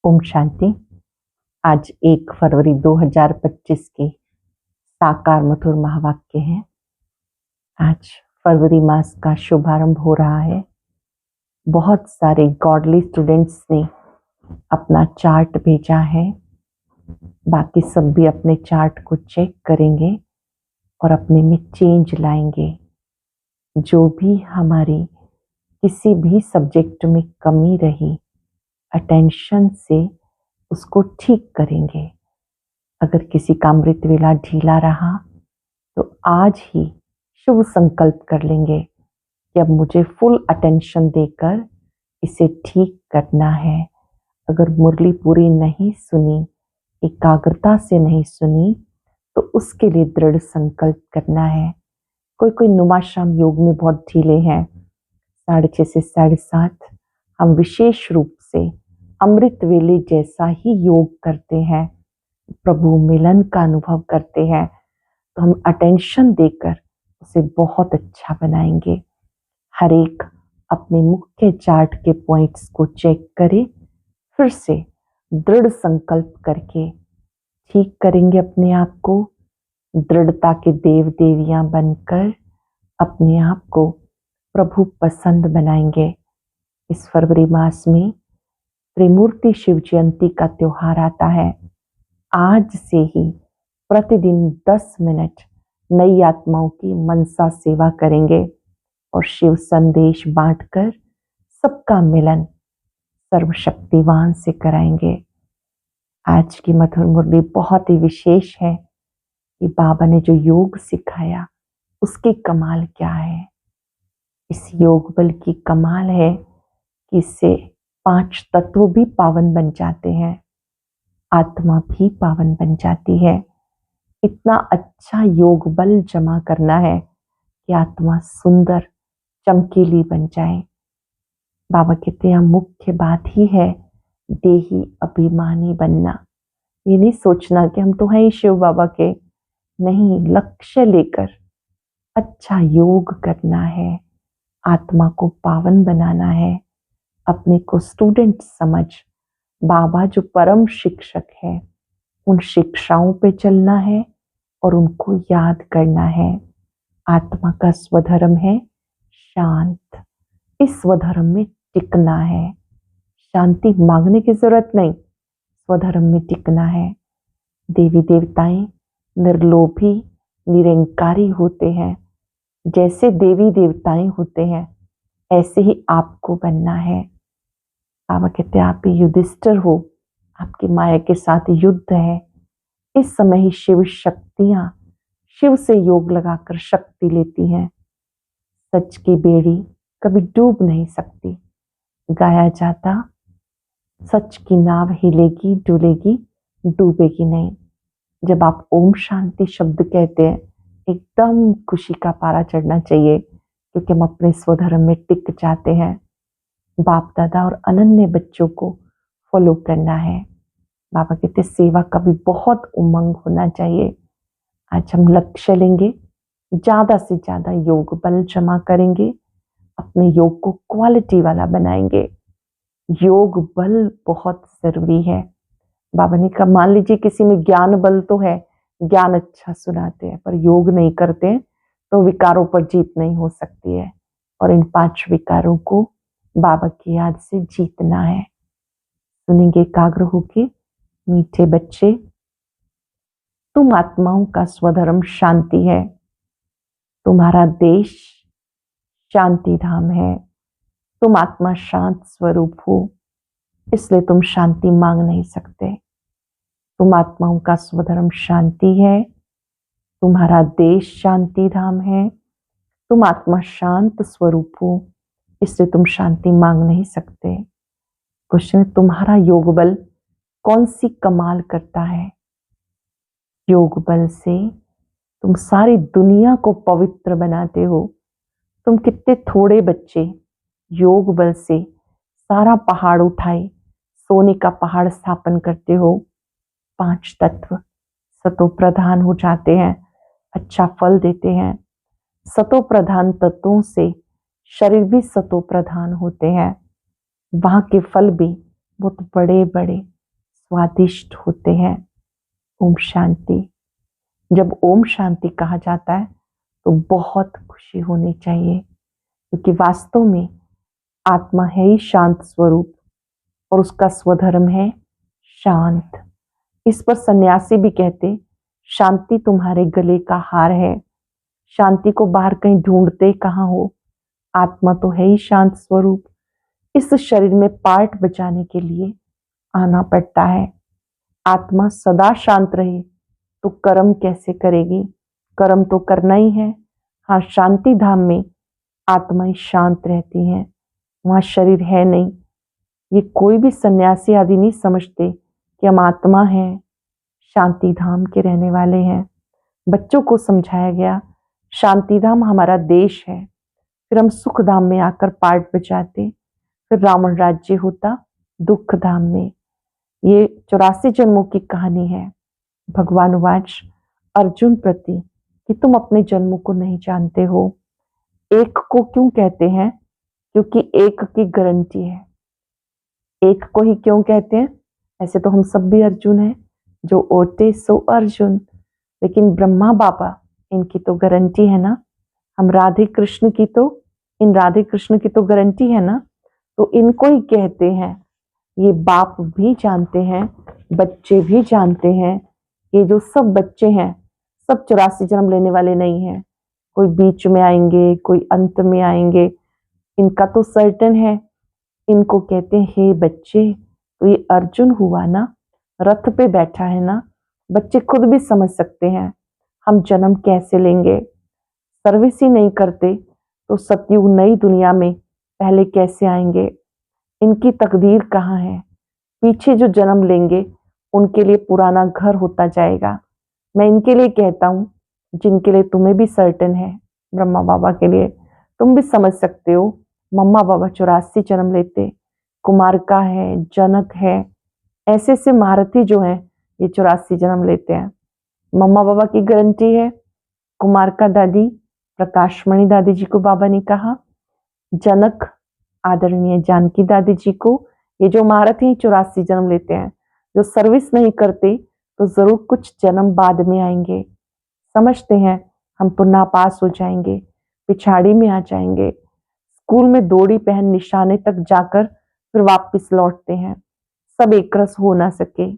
ओम शांति। आज 1 फरवरी 2025 के साकार मधुर महावाक्य हैं। आज फरवरी मास का शुभारंभ हो रहा है। बहुत सारे गॉडली स्टूडेंट्स ने अपना चार्ट भेजा है। बाकी सब भी अपने चार्ट को चेक करेंगे और अपने में चेंज लाएंगे। जो भी हमारी किसी भी सब्जेक्ट में कमी रही, अटेंशन से उसको ठीक करेंगे। अगर किसी का अमृत वेला ढीला रहा तो आज ही शुभ संकल्प कर लेंगे कि अब मुझे फुल अटेंशन देकर इसे ठीक करना है। अगर मुरली पूरी नहीं सुनी, एकाग्रता से नहीं सुनी, तो उसके लिए दृढ़ संकल्प करना है। कोई नुमाशाम योग में बहुत ढीले हैं। 6:30 से 7:30 हम विशेष रूप से अमृत वेले जैसा ही योग करते हैं, प्रभु मिलन का अनुभव करते हैं, तो हम अटेंशन देकर उसे बहुत अच्छा बनाएंगे। हर एक अपने मुख्य चार्ट के पॉइंट्स को चेक करे, फिर से दृढ़ संकल्प करके ठीक करेंगे अपने आप को। दृढ़ता के देव देवियां बनकर अपने आप को प्रभु पसंद बनाएंगे। इस फरवरी मास में त्रिमूर्ति शिव जयंती का त्योहार आता है। आज से ही प्रतिदिन 10 मिनट नई आत्माओं की मनसा सेवा करेंगे और शिव संदेश बांटकर सबका मिलन सर्वशक्तिवान से कराएंगे। आज की मधुर मुरली बहुत ही विशेष है कि बाबा ने जो योग सिखाया उसकी कमाल क्या है। इस योग बल की कमाल है कि इससे 5 तत्व भी पावन बन जाते हैं, आत्मा भी पावन बन जाती है। इतना अच्छा योग बल जमा करना है कि आत्मा सुंदर चमकीली बन जाए। बाबा कहते हैं मुख्य बात ही है देही अभिमानी बनना। ये नहीं सोचना कि हम तो हैं ही शिव बाबा के, नहीं, लक्ष्य लेकर अच्छा योग करना है, आत्मा को पावन बनाना है, अपने को स्टूडेंट समझ बाबा जो परम शिक्षक है उन शिक्षाओं पे चलना है और उनको याद करना है। आत्मा का स्वधर्म है शांत। इस स्वधर्म में टिकना है। शांति मांगने की जरूरत नहीं, स्वधर्म में टिकना है। देवी देवताएं निर्लोभी निरंकारी होते हैं। जैसे देवी देवताएं होते हैं ऐसे ही आपको बनना है। बाबा कहते हैं आप युधिष्ठिर हो, आपकी माया के साथ युद्ध है। इस समय ही शिव शक्तियां शिव से योग लगाकर शक्ति लेती हैं। सच की बेड़ी कभी डूब नहीं सकती। गाया जाता सच की नाव हिलेगी डुलेगी, डूबेगी नहीं। जब आप ओम शांति शब्द कहते हैं एकदम खुशी का पारा चढ़ना चाहिए, क्योंकि हम अपने स्वधर्म में टिक जाते हैं। बाप दादा और अनन्य बच्चों को फॉलो करना है। बाबा कहते सेवा का भी बहुत उमंग होना चाहिए। आज हम लक्ष्य लेंगे, ज्यादा से ज्यादा योग बल जमा करेंगे, अपने योग को क्वालिटी वाला बनाएंगे। योग बल बहुत जरूरी है। बाबा ने कहा मान लीजिए किसी में ज्ञान बल तो है, ज्ञान अच्छा सुनाते हैं, पर योग नहीं करते तो विकारों पर जीत नहीं हो सकती है। और इन 5 विकारों को बाबा की याद से जीतना है। सुनेंगे एकाग्र होके। मीठे बच्चे, तुम आत्माओं का स्वधर्म शांति है। तुम्हारा देश शांति धाम है। तुम आत्मा शांत स्वरूप हो, इसलिए तुम शांति मांग नहीं सकते। तुम आत्माओं का स्वधर्म शांति है। तुम्हारा देश शांति धाम है। तुम आत्मा शांत स्वरूप हो, इसलिए तुम शांति मांग नहीं सकते। क्वेश्चन, तुम्हारा योग बल कौन सी कमाल करता है? योग बल से तुम सारी दुनिया को पवित्र बनाते हो। तुम कितने थोड़े बच्चे योग बल से सारा पहाड़ उठाए सोने का पहाड़ स्थापन करते हो। 5 तत्व सतो प्रधान हो जाते हैं, अच्छा फल देते हैं। सतो प्रधान तत्वों से शरीर भी सतो प्रधान होते हैं। वहां के फल भी बहुत बड़े बड़े स्वादिष्ट होते हैं। ओम शांति। जब ओम शांति कहा जाता है तो बहुत खुशी होनी चाहिए, क्योंकि वास्तव में आत्मा है ही शांत स्वरूप और उसका स्वधर्म है शांत। इस पर सन्यासी भी कहते, शांति तुम्हारे गले का हार है। शांति को बाहर कहीं ढूंढते कहाँ हो, आत्मा तो है ही शांत स्वरूप। इस शरीर में पार्ट बचाने के लिए आना पड़ता है। आत्मा सदा शांत रहे तो कर्म कैसे करेगी? कर्म तो करना ही है। हाँ, शांति धाम में आत्माएं शांत रहती हैं, वहां शरीर है नहीं। ये कोई भी सन्यासी आदि नहीं समझते कि हम आत्मा हैं, शांति धाम के रहने वाले हैं। बच्चों को समझाया गया शांति धाम हमारा देश है, फिर हम सुख धाम में आकर पार्ट बचाते, फिर रावण राज्य होता दुख धाम में। ये 84 जन्मों की कहानी है। भगवान वाच अर्जुन प्रति कि तुम अपने जन्मों को नहीं जानते हो। एक को क्यों कहते हैं? क्योंकि एक की गारंटी है। एक को ही क्यों कहते हैं? ऐसे तो हम सब भी अर्जुन हैं, जो ओटे सो अर्जुन, लेकिन ब्रह्मा बाबा इनकी तो गारंटी है ना। हम राधे कृष्ण की तो, इन राधे कृष्ण की तो गारंटी है ना, तो इनको ही कहते हैं। ये बाप भी जानते हैं, बच्चे भी जानते हैं। ये जो सब बच्चे हैं सब 84 जन्म लेने वाले नहीं हैं। कोई बीच में आएंगे, कोई अंत में आएंगे, इनका तो सर्टेन है। इनको कहते हैं हे बच्चे, तो ये अर्जुन हुआ ना, रथ पे बैठा है ना। बच्चे खुद भी समझ सकते हैं हम जन्म कैसे लेंगे। सर्विस ही नहीं करते तो सतयुग नई दुनिया में पहले कैसे आएंगे? इनकी तकदीर कहाँ है? पीछे जो जन्म लेंगे उनके लिए पुराना घर होता जाएगा। मैं इनके लिए कहता हूँ जिनके लिए तुम्हें भी सर्टेन है, ब्रह्मा बाबा के लिए। तुम भी समझ सकते हो, मम्मा बाबा 84 जन्म लेते, कुमारका है, जनक है, ऐसे ऐसे महारथी जो हैं ये 84 जन्म लेते हैं। मम्मा बाबा की गारंटी है। कुमारका दादी प्रकाशमणि दादी जी को बाबा ने कहा, जनक आदरणीय जानकी दादी जी को, ये जो महारथी 84 जन्म लेते हैं, जो सर्विस नहीं करते तो जरूर कुछ जन्म बाद में आएंगे। समझते हैं हम तो नापास हो जाएंगे, पिछाड़ी में आ जाएंगे। स्कूल में दौड़ी पहन निशाने तक जाकर फिर वापस लौटते हैं, सब एक रस हो ना सके।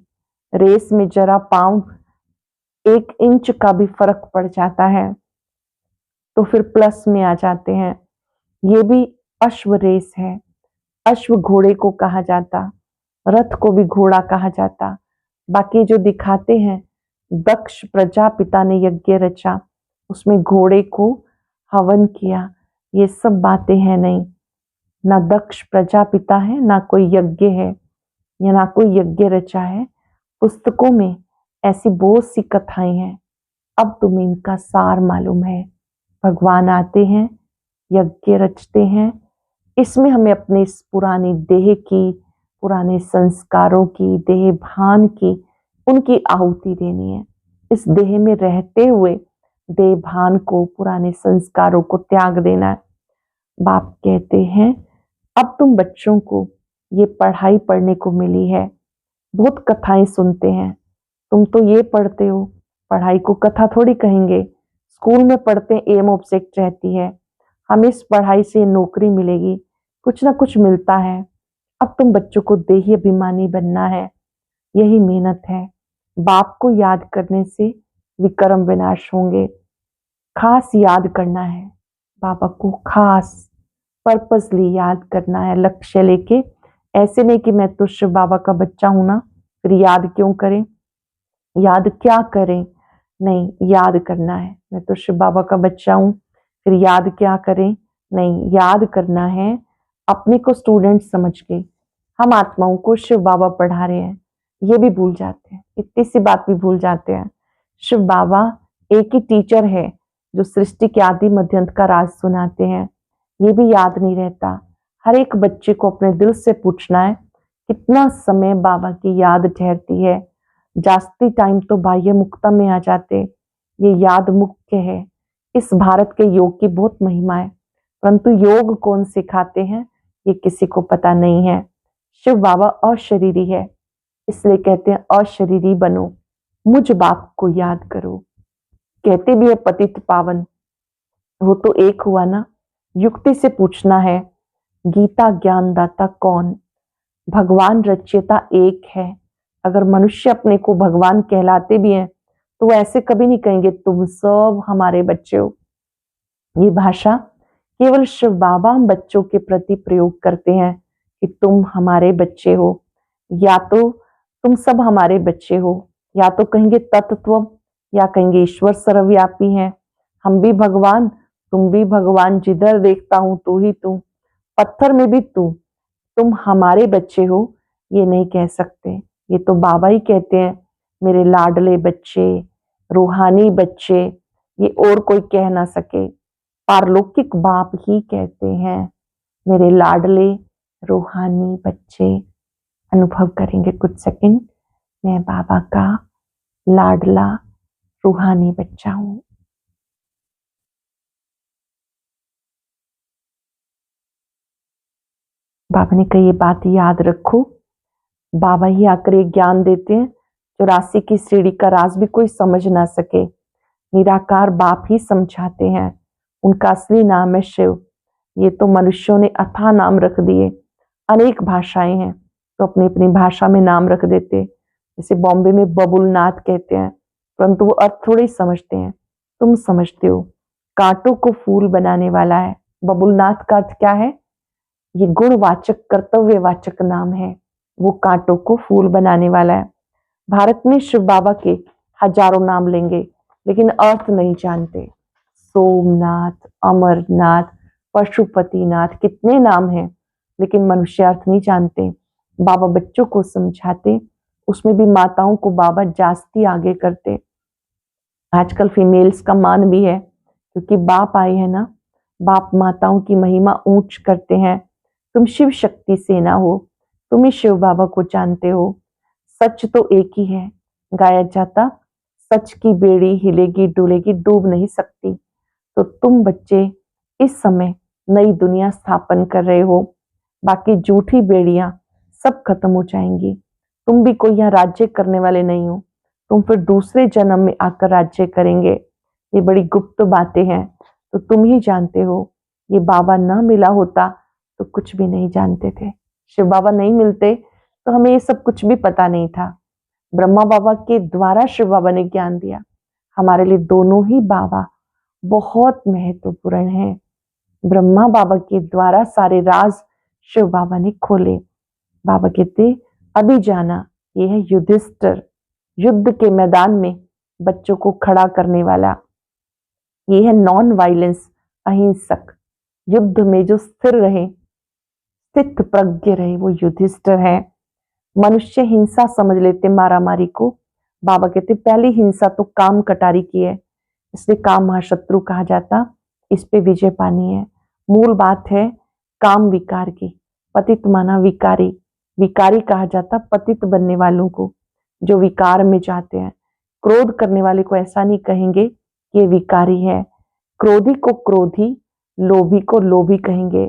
रेस में जरा पांव 1 इंच का भी फर्क पड़ जाता है तो फिर प्लस में आ जाते हैं। ये भी अश्व रेस है। अश्व घोड़े को कहा जाता, रथ को भी घोड़ा कहा जाता। बाकी जो दिखाते हैं दक्ष प्रजापिता ने यज्ञ रचा, उसमें घोड़े को हवन किया, ये सब बातें हैं नहीं। ना दक्ष प्रजापिता है, ना कोई यज्ञ है, या ना कोई यज्ञ रचा है। पुस्तकों में ऐसी बहुत सी कथाएं हैं, अब तुम्हें इनका सार मालूम है। भगवान आते हैं, यज्ञ रचते हैं। इसमें हमें अपने इस पुरानी देह की, पुराने संस्कारों की, देह भान की, उनकी आहुति देनी है। इस देह में रहते हुए देह भान को, पुराने संस्कारों को त्याग देना है। बाप कहते हैं अब तुम बच्चों को ये पढ़ाई पढ़ने को मिली है। बहुत कथाएं सुनते हैं, तुम तो ये पढ़ते हो, पढ़ाई को कथा थोड़ी कहेंगे। स्कूल में पढ़ते एम ऑब्जेक्ट रहती है, हमें इस पढ़ाई से नौकरी मिलेगी, कुछ ना कुछ मिलता है। अब तुम बच्चों को देही अभिमानी बनना है, यही मेहनत है। बाप को याद करने से विक्रम विनाश होंगे। खास याद करना है बाबा को, खास पर्पसली याद करना है, लक्ष्य लेके। ऐसे नहीं कि मैं तो शिव बाबा का बच्चा हूं ना, फिर याद क्यों करें, याद क्या करें। नहीं, याद करना है, मैं तो शिव बाबा का बच्चा हूं, फिर याद क्या करें। नहीं, याद करना है अपने को स्टूडेंट समझ के। हम आत्माओं को शिव बाबा पढ़ा रहे हैं, ये भी भूल जाते हैं, इतनी सी बात भी भूल जाते हैं। शिव बाबा एक ही टीचर है जो सृष्टि के आदि मध्यंत का राज सुनाते हैं, ये भी याद नहीं रहता। हर एक बच्चे को अपने दिल से पूछना है कितना समय बाबा की याद ठहरती है। जास्ती टाइम तो बाह्य मुक्ता में आ जाते, ये याद मुख्य है। इस भारत के योग की बहुत महिमा है, परंतु योग कौन सिखाते हैं ये किसी को पता नहीं है। शिव बाबा अशरीरी है, इसलिए कहते हैं अशरीरी बनो, मुझ बाप को याद करो। कहते भी है पतित पावन, वो तो एक हुआ ना। युक्ति से पूछना है, गीता ज्ञान दाता कौन? भगवान रचयिता एक है। अगर मनुष्य अपने को भगवान कहलाते भी हैं तो वो ऐसे कभी नहीं कहेंगे तुम सब हमारे बच्चे हो। ये भाषा केवल शिव बाबा हम बच्चों के प्रति प्रयोग करते हैं कि तुम हमारे बच्चे हो, या तो तुम सब हमारे बच्चे हो, या तो कहेंगे तत्व, या कहेंगे ईश्वर सर्वव्यापी है, हम भी भगवान तुम भी भगवान, जिधर देखता हूं तू ही तू, पत्थर में भी तू, तुम हमारे बच्चे हो। ये नहीं कह सकते, ये तो बाबा ही कहते हैं मेरे लाडले बच्चे, रूहानी बच्चे। ये और कोई कह ना सके, पारलौकिक बाप ही कहते हैं मेरे लाडले रूहानी बच्चे। अनुभव करेंगे कुछ सेकंड, मैं बाबा का लाडला रूहानी बच्चा हूं। बाबा ने कही ये बात याद रखो, बाबा ही आकर ये ज्ञान देते हैं 84 की सीढ़ी का राज भी कोई समझ ना सके, निराकार बाप ही समझाते हैं। उनका असली नाम है शिव। ये तो मनुष्यों ने अथाह नाम रख दिए, अनेक भाषाएं हैं तो अपनी अपनी भाषा में नाम रख देते। जैसे बॉम्बे में बबुलनाथ कहते हैं, परंतु वो अर्थ थोड़े ही समझते हैं। तुम समझते हो, कांटों को फूल बनाने वाला है। बबुलनाथ का अर्थ क्या है? ये गुणवाचक कर्तव्यवाचक नाम है, वो कांटों को फूल बनाने वाला है। भारत में शिव बाबा के हजारों नाम लेंगे लेकिन अर्थ नहीं जानते। सोमनाथ, अमरनाथ, पशुपतिनाथ, कितने नाम हैं लेकिन मनुष्य अर्थ नहीं जानते। बाबा बच्चों को समझाते, उसमें भी माताओं को बाबा जास्ती आगे करते। आजकल फीमेल्स का मान भी है क्योंकि बाप आए हैं ना, बाप माताओं की महिमा ऊंच करते हैं। तुम शिव शक्ति सेना हो, तुम ही शिव बाबा को जानते हो। सच तो एक ही है, गाया जाता सच की बेड़ी हिलेगी डुलेगी डूब नहीं सकती। तो तुम बच्चे इस समय नई दुनिया स्थापन कर रहे हो, बाकी झूठी बेड़ियां सब खत्म हो जाएंगी। तुम भी कोई यहाँ राज्य करने वाले नहीं हो, तुम फिर दूसरे जन्म में आकर राज्य करेंगे। ये बड़ी गुप्त बातें हैं तो तुम ही जानते हो। ये बाबा ना मिला होता तो कुछ भी नहीं जानते थे। शिव बाबा नहीं मिलते तो हमें ये सब कुछ भी पता नहीं था। ब्रह्मा बाबा के द्वारा शिव बाबा ने ज्ञान दिया। हमारे लिए दोनों ही बाबा बहुत महत्वपूर्ण हैं। ब्रह्मा बाबा के द्वारा सारे राज शिव बाबा ने खोले। बाबा कहते अभी जाना, ये है युधिष्ठिर, युद्ध के मैदान में बच्चों को खड़ा करने वाला। ये है नॉन वायलेंस, अहिंसक, युद्ध में जो स्थिर रहे, स्थित प्रज्ञ रहे, वो युधिष्ठिर है। मनुष्य हिंसा समझ लेते मारामारी को। बाबा कहते पहली हिंसा तो काम कटारी की है, इसलिए काम महाशत्रु कहा जाता। इस पे विजय पानी है। मूल बात है काम विकार की, पतित माना विकारी, विकारी कहा जाता पतित बनने वालों को जो विकार में जाते हैं। क्रोध करने वाले को ऐसा नहीं कहेंगे कि ये विकारी है, क्रोधी को क्रोधी, लोभी को लोभी कहेंगे।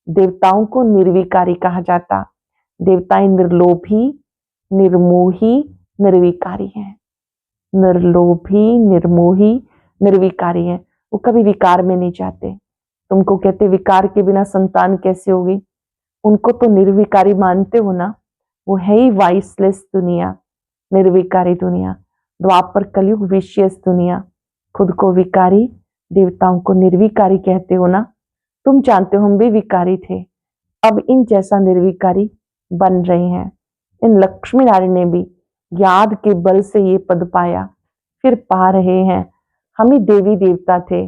देवताओं को निर्विकारी कहा जाता, देवताएं निर्लोभी, निर्मोही, निर्विकारी हैं। निर्लोभी, निर्मोही, निर्विकारी हैं, वो कभी विकार में नहीं जाते। तुमको कहते विकार के बिना संतान कैसे होगी, उनको तो निर्विकारी मानते हो ना। वो है ही वाइसलेस दुनिया, निर्विकारी दुनिया। द्वापर कलयुग विशेष दुनिया, खुद को विकारी, देवताओं को निर्विकारी कहते हो ना। तुम जानते हो हम भी विकारी थे, अब इन जैसा निर्विकारी बन रहे हैं। इन लक्ष्मी नारायण ने भी याद के बल से ये पद पाया, फिर पा रहे हैं। हम ही देवी देवता थे,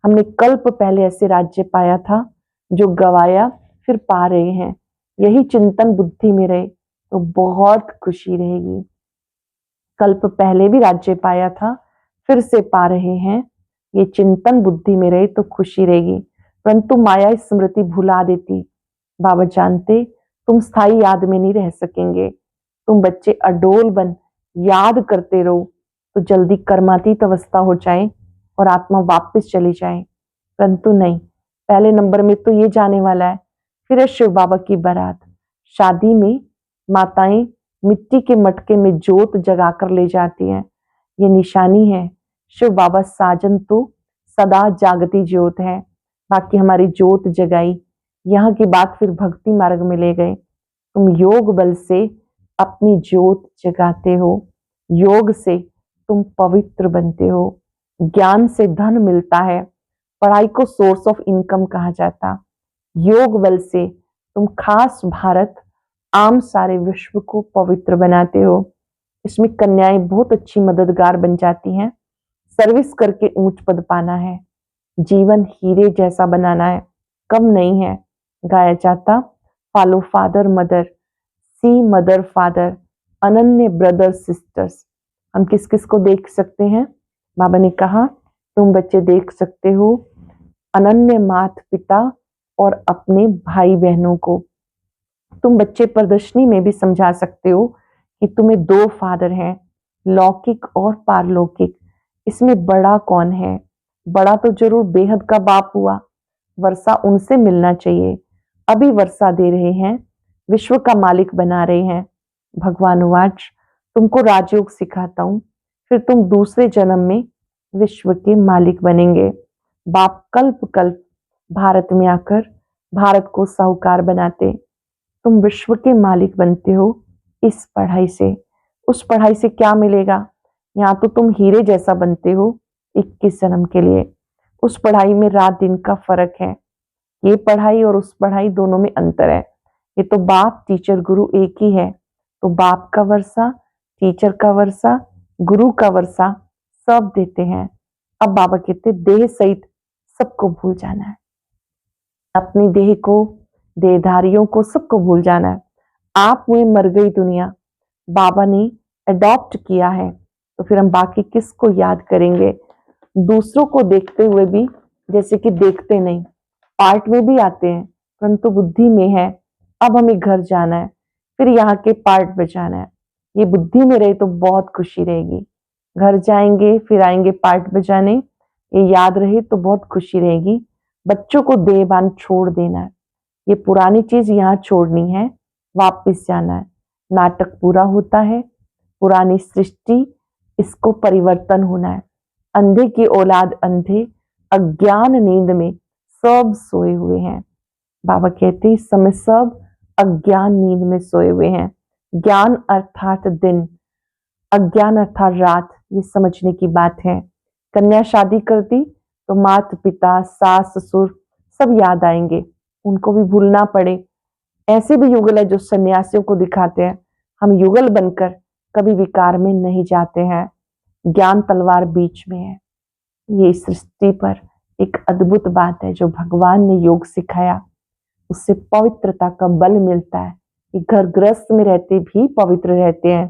हमने कल्प पहले ऐसे राज्य पाया था जो गवाया, फिर पा रहे हैं। यही चिंतन बुद्धि में रहे तो बहुत खुशी रहेगी। कल्प पहले भी राज्य पाया था, फिर से पा रहे हैं, ये चिंतन बुद्धि में रहे तो खुशी रहेगी। परंतु माया स्मृति भुला देती। बाबा जानते तुम स्थायी याद में नहीं रह सकेंगे। तुम बच्चे अडोल बन याद करते रहो तो जल्दी कर्मातीत अवस्था हो जाए और आत्मा वापस चली जाए। परंतु नहीं, पहले नंबर में तो ये जाने वाला है। फिर है शिव बाबा की बारात। शादी में माताएं मिट्टी के मटके में जोत जगाकर ले जाती हैं। ये निशानी है। शिव बाबा साजन तो सदा जागती ज्योत है। बाकी हमारी जोत जगाई, यहाँ की बात फिर भक्ति मार्ग में ले गए। तुम योग बल से अपनी ज्योत जगाते हो, योग से तुम पवित्र बनते हो। ज्ञान से धन मिलता है, पढ़ाई को सोर्स ऑफ इनकम कहा जाता। योग बल से तुम खास भारत आम सारे विश्व को पवित्र बनाते हो। इसमें कन्याएं बहुत अच्छी मददगार बन जाती हैं। सर्विस करके ऊंच पद पाना है, जीवन हीरे जैसा बनाना है, कम नहीं है। गाया जाता फॉलो फादर मदर, सी मदर फादर, अनन्य ब्रदर सिस्टर्स। हम किस किस को देख सकते हैं? बाबा ने कहा तुम बच्चे देख सकते हो अनन्य माता पिता और अपने भाई बहनों को। तुम बच्चे प्रदर्शनी में भी समझा सकते हो कि तुम्हें दो फादर हैं, लौकिक और पारलौकिक। इसमें बड़ा कौन है? बड़ा तो जरूर बेहद का बाप हुआ, वर्षा उनसे मिलना चाहिए। अभी वर्षा दे रहे हैं, विश्व का मालिक बना रहे हैं। भगवान वाच तुमको राजयोग सिखाता हूं, फिर तुम दूसरे जन्म में विश्व के मालिक बनेंगे। बाप कल्प कल्प भारत में आकर भारत को साहूकार बनाते। तुम विश्व के मालिक बनते हो इस पढ़ाई से। उस पढ़ाई से क्या मिलेगा? यहाँ तो तुम हीरे जैसा बनते हो 21 जन्म के लिए। उस पढ़ाई में रात दिन का फर्क है। ये पढ़ाई और उस पढ़ाई दोनों में अंतर है। ये तो बाप टीचर गुरु एक ही है, तो बाप का वर्षा, टीचर का वर्षा, गुरु का वर्षा सब देते हैं। अब बाबा कहते देह सहित सबको भूल जाना है, अपनी देह को, देहधारियों को सबको भूल जाना है। आप में मर गई दुनिया, बाबा ने अडॉप्ट किया है, तो फिर हम बाकी किसको याद करेंगे? दूसरों को देखते हुए भी जैसे कि देखते नहीं, पार्ट में भी आते हैं परंतु बुद्धि में है अब हमें घर जाना है, फिर यहाँ के पार्ट बचाना है। ये बुद्धि में रहे तो बहुत खुशी रहेगी। घर जाएंगे फिर आएंगे पार्ट बचाने, ये याद रहे तो बहुत खुशी रहेगी। बच्चों को देहभान छोड़ देना है, ये पुरानी चीज यहाँ छोड़नी है, वापस जाना है। नाटक पूरा होता है, पुरानी सृष्टि, इसको परिवर्तन होना है। अंधे की औलाद अंधे अज्ञान नींद में सब सोए हुए हैं। बाबा कहते इस समय सब अज्ञान नींद में सोए हुए हैं। ज्ञान अर्थात दिन, अज्ञान अर्थात रात, ये समझने की बात है। कन्या शादी करती तो माता पिता सास ससुर सब याद आएंगे, उनको भी भूलना पड़े। ऐसे भी युगल है जो सन्यासियों को दिखाते हैं। हम युगल बनकर कभी विकार में नहीं जाते हैं। ज्ञान तलवार बीच में है। ये सृष्टि पर एक अद्भुत बात है, जो भगवान ने योग सिखाया उससे पवित्रता का बल मिलता है। कि घर गृहस्थ में रहते भी पवित्र रहते हैं।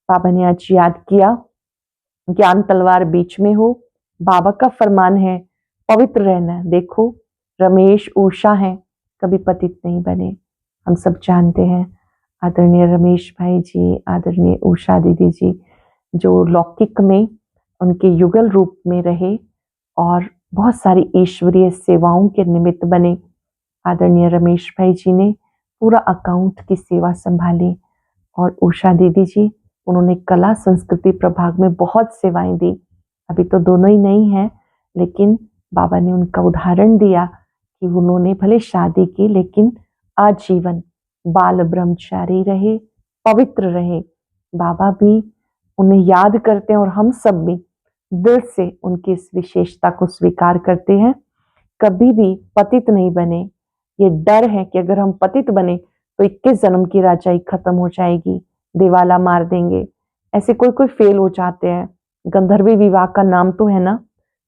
बाबा ने आज याद किया ज्ञान तलवार बीच में हो, बाबा का फरमान है पवित्र रहना। देखो रमेश उषा है, कभी पतित नहीं बने, हम सब जानते हैं। आदरणीय रमेश भाई जी, आदरणीय उषा दीदी जी, जो लौकिक में उनके युगल रूप में रहे और बहुत सारी ईश्वरीय सेवाओं के निमित्त बने। आदरणीय रमेश भाई जी ने पूरा अकाउंट की सेवा संभाली और उषा दीदी जी उन्होंने कला संस्कृति प्रभाग में बहुत सेवाएं दी। अभी तो दोनों ही नहीं हैं, लेकिन बाबा ने उनका उदाहरण दिया कि उन्होंने भले शादी की लेकिन आजीवन बाल ब्रह्मचारी रहे, पवित्र रहे। बाबा भी उन्हें याद करते हैं और हम सब भी दिल से उनकी इस विशेषता को स्वीकार करते हैं। कभी भी पतित नहीं बने। ये डर है कि अगर हम पतित बने तो 21 जन्म की राजाई खत्म हो जाएगी, देवाला मार देंगे। ऐसे कोई कोई फेल हो जाते हैं। गंधर्वी विवाह का नाम तो है ना,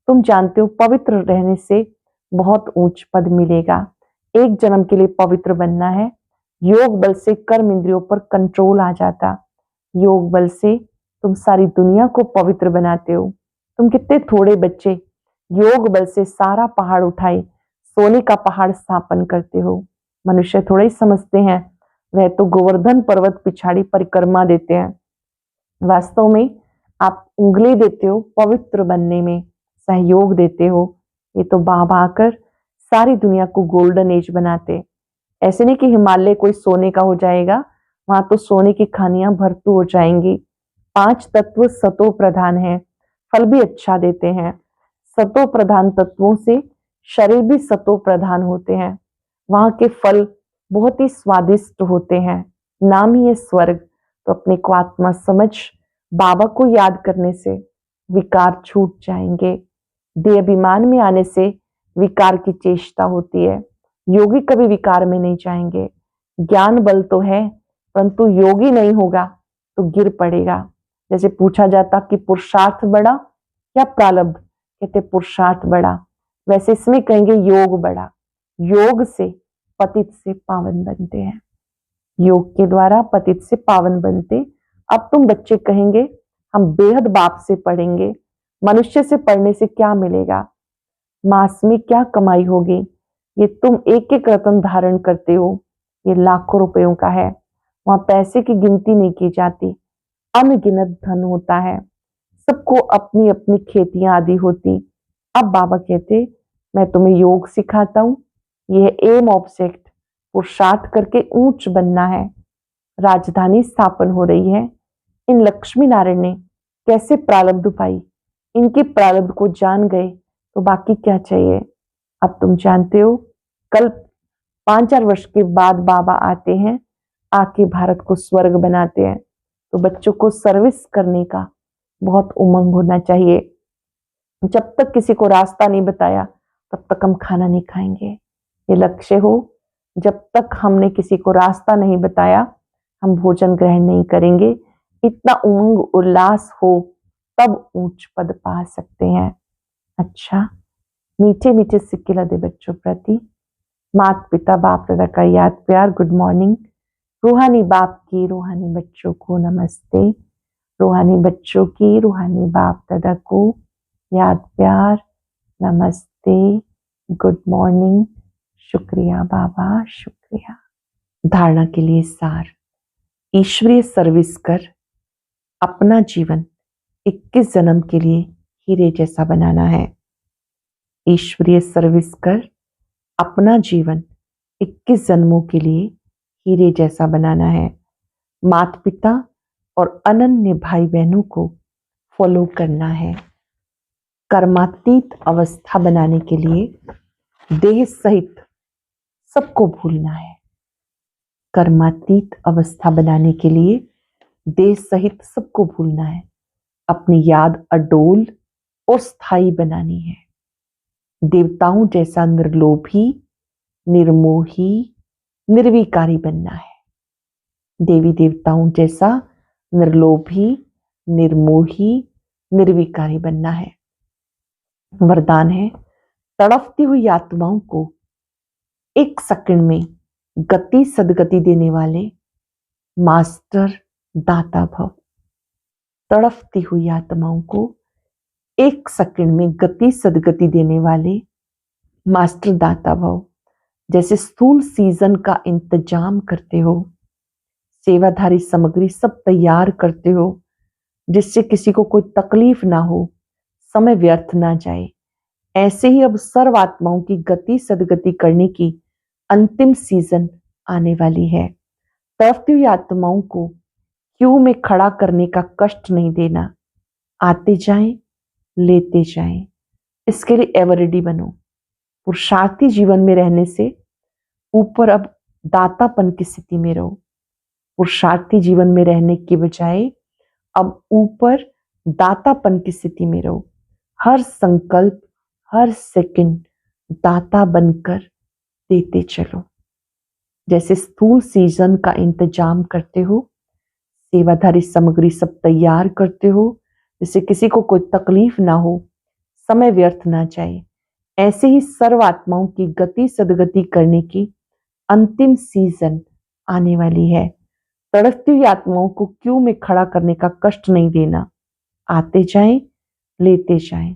तुम जानते हो पवित्र रहने से बहुत ऊंच पद मिलेगा। एक जन्म के लिए पवित्र बनना है। योग बल से कर्म इंद्रियों पर कंट्रोल आ जाता। योग बल से तुम सारी दुनिया को पवित्र बनाते हो। तुम कितने थोड़े बच्चे योग बल से सारा पहाड़ उठाए सोने का पहाड़ स्थापन करते हो। मनुष्य थोड़े ही समझते हैं, वह तो गोवर्धन पर्वत पिछाड़ी परिक्रमा देते हैं। वास्तव में आप उंगली देते हो पवित्र बनने में, सहयोग देते हो। ये तो बाबा आकर सारी दुनिया को गोल्डन एज बनाते। ऐसे नहीं कि हिमालय कोई सोने का हो जाएगा वहां तो सोने की खानियां भरपूर हो जाएंगी। 5 तत्व सतो प्रधान है, फल भी अच्छा देते हैं। सतो प्रधान तत्वों से शरीर भी सतो प्रधान होते हैं। वहां के फल बहुत ही स्वादिष्ट होते हैं। नाम ही है स्वर्ग। तो अपने को आत्मा समझ बाबा को याद करने से विकार छूट जाएंगे। देह अभिमान में आने से विकार की चेष्टा होती है। योगी कभी विकार में नहीं जाएंगे। ज्ञान बल तो है, परंतु योगी नहीं होगा तो गिर पड़ेगा। जैसे पूछा जाता कि पुरुषार्थ बड़ा या प्रारब्ध, कहते पुरुषार्थ बड़ा। वैसे इसमें कहेंगे योग बड़ा। योग से पतित से पावन बनते हैं। योग के द्वारा पतित से पावन बनते। अब तुम बच्चे कहेंगे हम बेहद बाप से पढ़ेंगे, मनुष्य से पढ़ने से क्या मिलेगा, मास में क्या कमाई होगी। ये तुम एक एक रत्न धारण करते हो, ये लाखों रुपयों का है। वहां पैसे की गिनती नहीं की जाती, अनगिनत धन होता है। सबको अपनी अपनी खेतियां आदि होती। अब बाबा कहते मैं तुम्हें योग सिखाता हूं, यह एम ऑब्जेक्ट, पुरुषार्थ करके ऊंच बनना है। राजधानी स्थापन हो रही है। इन लक्ष्मी नारायण ने कैसे प्रारब्ध पाई, इनके प्रारब्ध को जान गए तो बाकी क्या चाहिए। अब तुम जानते हो कल 5-4 वर्ष के बाद बाबा आते हैं, आके भारत को स्वर्ग बनाते हैं। तो बच्चों को सर्विस करने का बहुत उमंग होना चाहिए। जब तक किसी को रास्ता नहीं बताया तब तक हम खाना नहीं खाएंगे, ये लक्ष्य हो। जब तक हमने किसी को रास्ता नहीं बताया हम भोजन ग्रहण नहीं करेंगे। इतना उमंग उल्लास हो तब ऊंच पद पा सकते हैं। अच्छा, मीठे मीठे सिक्के लदे बच्चों प्रति माता पिता बाप दादा का याद प्यार गुड मॉर्निंग। रूहानी बाप की रूहानी बच्चों को नमस्ते। रूहानी बच्चों की रूहानी बाप दादा को याद प्यार नमस्ते, गुड मॉर्निंग, शुक्रिया बाबा, शुक्रिया। धारणा के लिए सार, ईश्वरीय सर्विस कर अपना जीवन 21 जन्म के लिए हीरे जैसा बनाना है। ईश्वरीय सर्विस कर अपना जीवन 21 जन्मों के लिए हीरे जैसा बनाना है। माता पिता और अनन्य भाई बहनों को फॉलो करना है। कर्मातीत अवस्था बनाने के लिए देह सहित सबको भूलना है। कर्मातीत अवस्था बनाने के लिए देह सहित सबको भूलना है। अपनी याद अडोल और स्थायी बनानी है। देवताओं जैसा निर्लोभी, निर्मोही, निर्विकारी बनना है। देवी देवताओं जैसा निर्लोभी, निर्मोही, निर्विकारी बनना है। वरदान है, तड़पती हुई आत्माओं को 1 सेकंड में गति सदगति देने वाले मास्टर दाता भव। तड़पती हुई आत्माओं को 1 सेकंड में गति सदगति देने वाले मास्टर दाता भव। जैसे स्थूल सीजन का इंतजाम करते हो, सेवाधारी सामग्री सब तैयार करते हो जिससे किसी को कोई तकलीफ ना हो, समय व्यर्थ ना जाए, ऐसे ही अब सर्व आत्माओं की गति सदगति करने की अंतिम सीजन आने वाली है। तड़पती हुई आत्माओं को क्यू में खड़ा करने का कष्ट नहीं देना। आते जाएं, लेते जाएं। इसके लिए एवर रेडी बनो। पुरुषार्थी जीवन में रहने से ऊपर अब दातापन की स्थिति में रहो। पुरुषार्थी जीवन में रहने की बजाय अब ऊपर दातापन की स्थिति में रहो। हर संकल्प, हर सेकंड दाता बनकर देते चलो। जैसे स्थूल सीजन का इंतजाम करते हो, सेवाधारी सामग्री सब तैयार करते हो जिससे किसी को कोई तकलीफ ना हो, समय व्यर्थ ना जाए, ऐसे ही सर्व आत्माओं की गति सदगति करने की अंतिम सीजन आने वाली है। तड़पती हुई आत्माओं को क्यू में खड़ा करने का कष्ट नहीं देना। आते जाएं, लेते जाएं।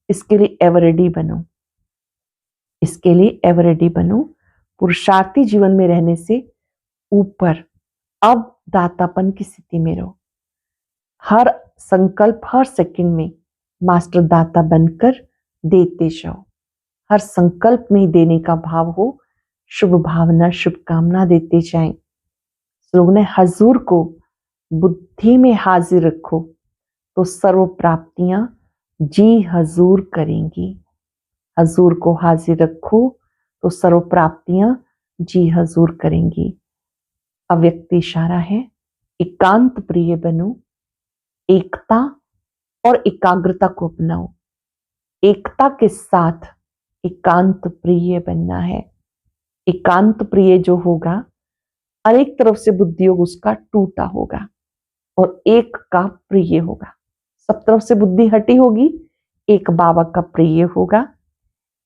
इसके लिए एवर रेडी बनो। इसके लिए एवर रेडी बनो। पुरुषार्थी जीवन में रहने से ऊपर अब दातापन की स्थिति में रहो। हर संकल्प, हर सेकंड में मास्टर दाता बनकर देते जाओ। हर संकल्प में देने का भाव हो, शुभ भावना, शुभकामना देते जाएं। स्लोगन है, हजूर को बुद्धि में हाजिर रखो तो सर्व प्राप्तियां जी हजूर करेंगी। हजूर को हाजिर रखो तो सर्व प्राप्तियां जी हजूर करेंगी। अव्यक्त इशारा है, एकांत प्रिय बनो, एकता और एकाग्रता को अपनाओ। एकता के साथ एकांत प्रिय बनना है। एकांत प्रिय जो होगा, अनेक तरफ से बुद्धि योग उसका टूटा होगा और एक का प्रिय होगा। सब तरफ से बुद्धि हटी होगी, एक बाबा का प्रिय होगा।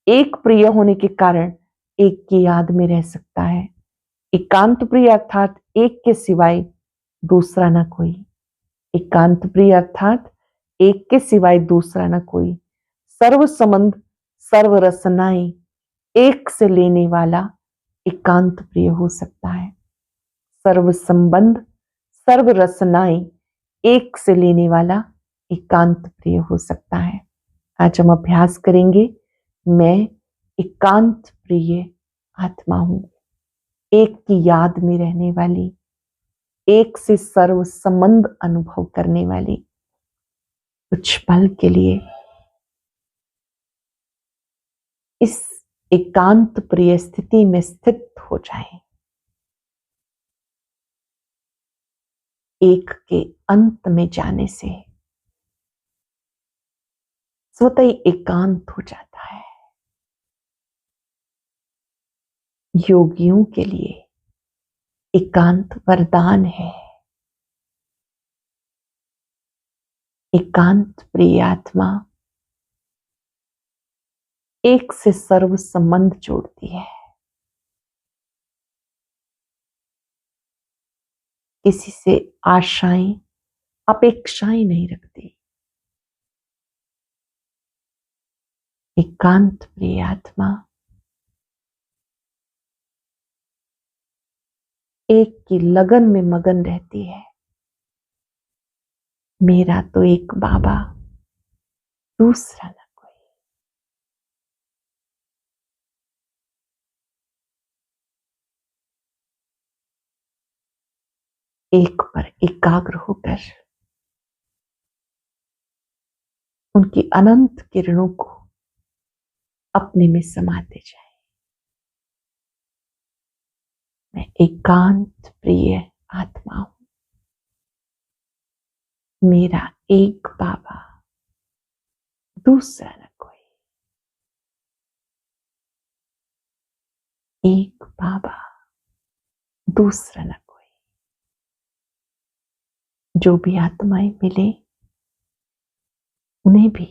एक प्रिय होने के कारण एक की याद में रह सकता है। एकांत प्रिय अर्थात एक के सिवाय दूसरा ना कोई। एकांत प्रिय अर्थात एक के सिवाय दूसरा ना कोई। सर्व संबंध सर्व रसनाएं एक से लेने वाला एकांत प्रिय हो सकता है। सर्व संबंध सर्व रसनाएं एक से लेने वाला एकांत प्रिय हो सकता है। आज हम अभ्यास करेंगे, मैं एकांत प्रिय आत्मा हूं, एक की याद में रहने वाली, एक से सर्व संबंध अनुभव करने वाली। कुछ पल के लिए इस एकांत प्रिय स्थिति में स्थित हो जाएं। एक के अंत में जाने से स्वतः ही एकांत हो जाता है। योगियों के लिए एकांत वरदान है। एकांत प्रिय आत्मा एक से सर्व संबंध जोड़ती है, किसी से आशाएं अपेक्षाएं नहीं रखती। एकांत प्रिय आत्मा एक की लगन में मगन रहती है। मेरा तो एक बाबा, दूसरा ना कोई। एक पर एकाग्र होकर उनकी अनंत किरणों को अपने में समाते जाए। मैं एकांत प्रिय आत्मा हूं, मेरा एक बाबा, दूसरा न कोई। एक बाबा, दूसरा न कोई। जो भी आत्माएं मिले उन्हें भी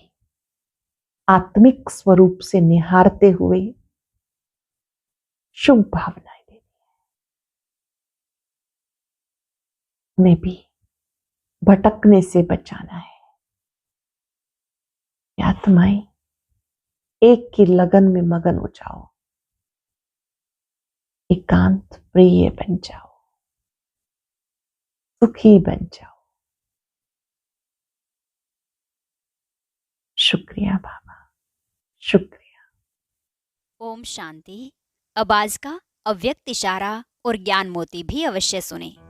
आत्मिक स्वरूप से निहारते हुए शुभ भावनाएं देनी है। उन्हें भी भटकने से बचाना है। आत्माएं एक की लगन में मगन हो जाओ, एकांत प्रिय बन जाओ, सुखी बन जाओ। शुक्रिया बाबा, शुक्रिया। ओम शांति। अब आज का अव्यक्त इशारा और ज्ञान मोती भी अवश्य सुने।